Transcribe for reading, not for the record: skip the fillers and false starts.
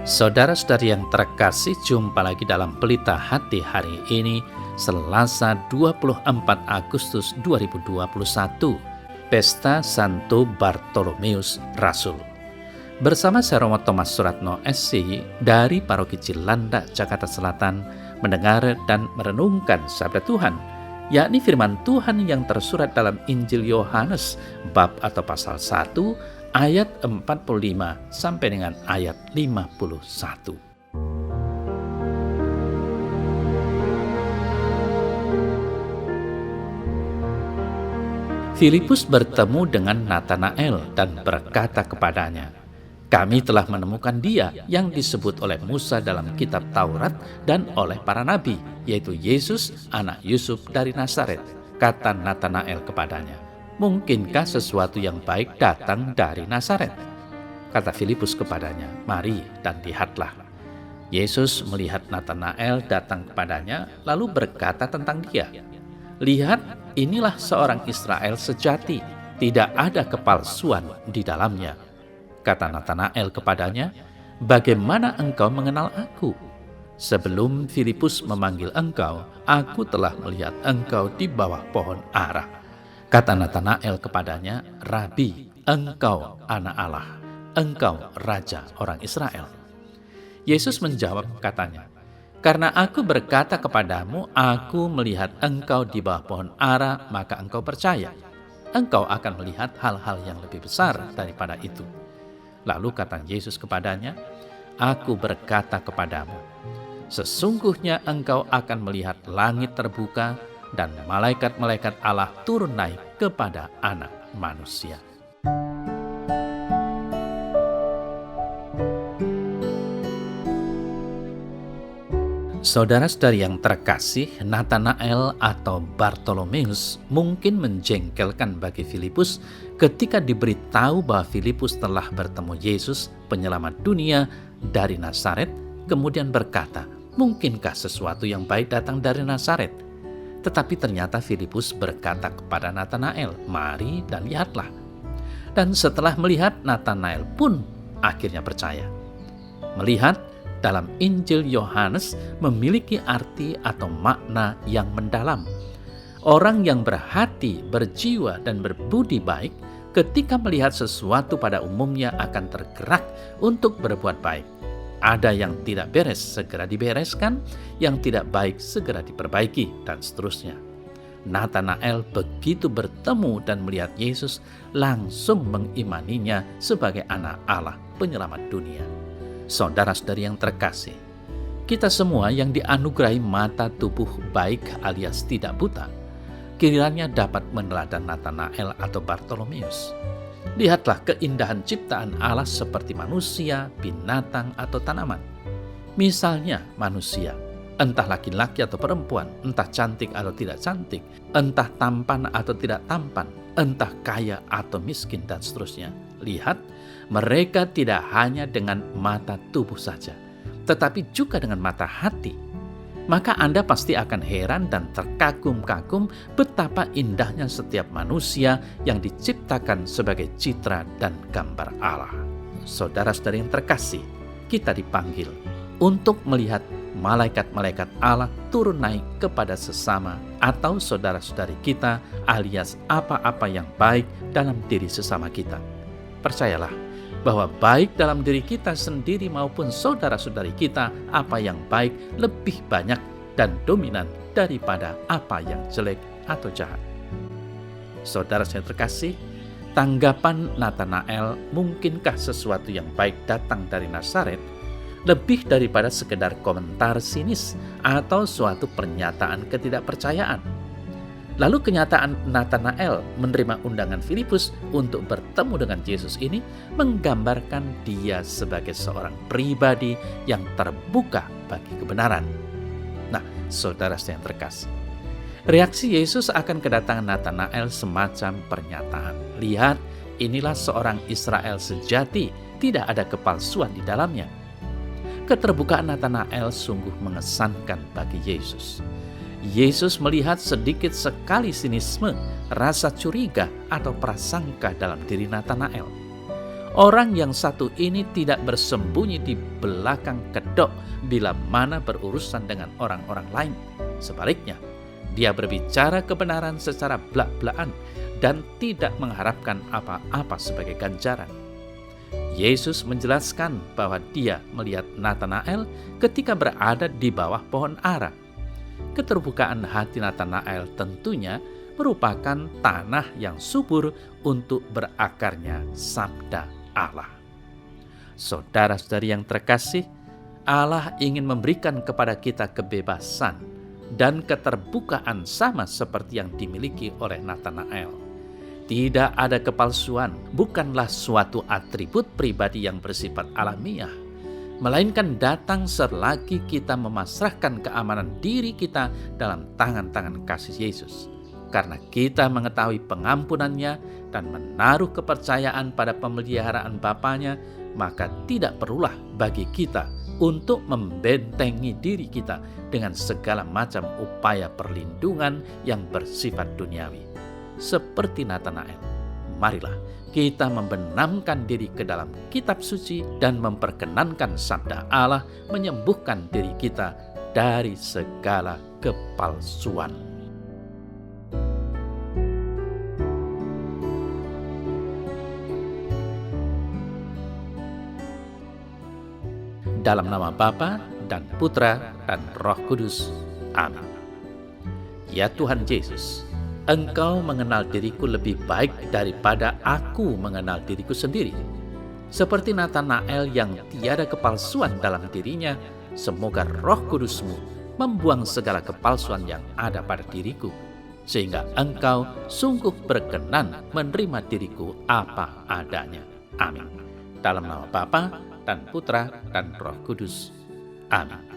Saudara-saudari yang terkasih, jumpa lagi dalam Pelita Hati hari ini, Selasa 24 Agustus 2021, Pesta Santo Bartolomeus Rasul. Bersama saya Romo Thomas Suratno SC dari Paroki Cilandak, Jakarta Selatan, mendengar dan merenungkan sabda Tuhan, yakni firman Tuhan yang tersurat dalam Injil Yohanes bab atau pasal 1 ayat 45 sampai dengan ayat 51. Filipus bertemu dengan Natanael dan berkata kepadanya, "Kami telah menemukan Dia yang disebut oleh Musa dalam kitab Taurat dan oleh para nabi, yaitu Yesus, anak Yusuf dari Nazaret." Kata Natanael kepadanya, "Mungkinkah sesuatu yang baik datang dari Nazaret?" Kata Filipus kepadanya, "Mari dan lihatlah." Yesus melihat Natanael datang kepadanya, lalu berkata tentang dia, "Lihat, inilah seorang Israel sejati, tidak ada kepalsuan di dalamnya." Kata Natanael kepadanya, "Bagaimana engkau mengenal aku? Sebelum Filipus memanggil engkau, aku telah melihat engkau di bawah pohon ara." Kata Natanael kepadanya, "Rabi, engkau anak Allah, engkau Raja orang Israel." Yesus menjawab katanya, "Karena aku berkata kepadamu, aku melihat engkau di bawah pohon ara, maka engkau percaya. Engkau akan melihat hal-hal yang lebih besar daripada itu." Lalu kata Yesus kepadanya, "Aku berkata kepadamu, sesungguhnya engkau akan melihat langit terbuka dan malaikat-malaikat Allah turun naik kepada Anak Manusia." Saudara-saudari yang terkasih, Natanael atau Bartolomeus mungkin menjengkelkan bagi Filipus ketika diberitahu bahwa Filipus telah bertemu Yesus, penyelamat dunia dari Nazaret, kemudian berkata, "Mungkinkah sesuatu yang baik datang dari Nazaret?" Tetapi ternyata Filipus berkata kepada Natanael, "Mari dan lihatlah." Dan setelah melihat, Natanael pun akhirnya percaya. Melihat dalam Injil Yohanes memiliki arti atau makna yang mendalam. Orang yang berhati, berjiwa, dan berbudi baik ketika melihat sesuatu pada umumnya akan tergerak untuk berbuat baik. Ada yang tidak beres, segera dibereskan, yang tidak baik segera diperbaiki, dan seterusnya. Natanael begitu bertemu dan melihat Yesus, langsung mengimaninya sebagai anak Allah, penyelamat dunia. Saudara-saudari yang terkasih, kita semua yang dianugerahi mata tubuh baik alias tidak buta, kiranya dapat meneladan Natanael atau Bartolomeus. Lihatlah keindahan ciptaan Allah seperti manusia, binatang, atau tanaman. Misalnya manusia, entah laki-laki atau perempuan, entah cantik atau tidak cantik, entah tampan atau tidak tampan, entah kaya atau miskin, dan seterusnya. Lihat, mereka tidak hanya dengan mata tubuh saja, tetapi juga dengan mata hati. Maka Anda pasti akan heran dan terkagum-kagum betapa indahnya setiap manusia yang diciptakan sebagai citra dan gambar Allah. Saudara-saudari yang terkasih, kita dipanggil untuk melihat malaikat-malaikat Allah turun naik kepada sesama atau saudara-saudari kita, alias apa-apa yang baik dalam diri sesama kita. Percayalah bahwa baik dalam diri kita sendiri maupun saudara-saudari kita, apa yang baik lebih banyak dan dominan daripada apa yang jelek atau jahat. Saudara saya terkasih, tanggapan Natanael, "Mungkinkah sesuatu yang baik datang dari Nazaret?" lebih daripada sekedar komentar sinis atau suatu pernyataan ketidakpercayaan. Lalu kenyataan Natanael menerima undangan Filipus untuk bertemu dengan Yesus ini menggambarkan dia sebagai seorang pribadi yang terbuka bagi kebenaran. Nah, saudara yang terkasih, reaksi Yesus akan kedatangan Natanael semacam pernyataan, "Lihat, inilah seorang Israel sejati, tidak ada kepalsuan di dalamnya." Keterbukaan Natanael sungguh mengesankan bagi Yesus. Yesus melihat sedikit sekali sinisme, rasa curiga, atau prasangka dalam diri Natanael. Orang yang satu ini tidak bersembunyi di belakang kedok bila mana berurusan dengan orang-orang lain. Sebaliknya, dia berbicara kebenaran secara belak-belakan dan tidak mengharapkan apa-apa sebagai ganjaran. Yesus menjelaskan bahwa dia melihat Natanael ketika berada di bawah pohon ara. Keterbukaan hati Natanael tentunya merupakan tanah yang subur untuk berakarnya sabda Allah. Saudara-saudari yang terkasih, Allah ingin memberikan kepada kita kebebasan dan keterbukaan sama seperti yang dimiliki oleh Natanael. Tidak ada kepalsuan, bukanlah suatu atribut pribadi yang bersifat alamiah, melainkan datang selagi kita memasrahkan keamanan diri kita dalam tangan-tangan kasih Yesus. Karena kita mengetahui pengampunannya dan menaruh kepercayaan pada pemeliharaan Bapanya, maka tidak perlulah bagi kita untuk membentengi diri kita dengan segala macam upaya perlindungan yang bersifat duniawi. Seperti Natanael, marilah kita membenamkan diri ke dalam kitab suci dan memperkenankan sabda Allah menyembuhkan diri kita dari segala kepalsuan. Dalam nama Bapa dan Putra dan Roh Kudus. Amin. Ya Tuhan Yesus, Engkau mengenal diriku lebih baik daripada aku mengenal diriku sendiri. Seperti Natanael yang tiada kepalsuan dalam dirinya, semoga Roh Kudus-Mu membuang segala kepalsuan yang ada pada diriku, sehingga Engkau sungguh berkenan menerima diriku apa adanya. Amin. Dalam nama Bapa dan Putra dan Roh Kudus. Amin.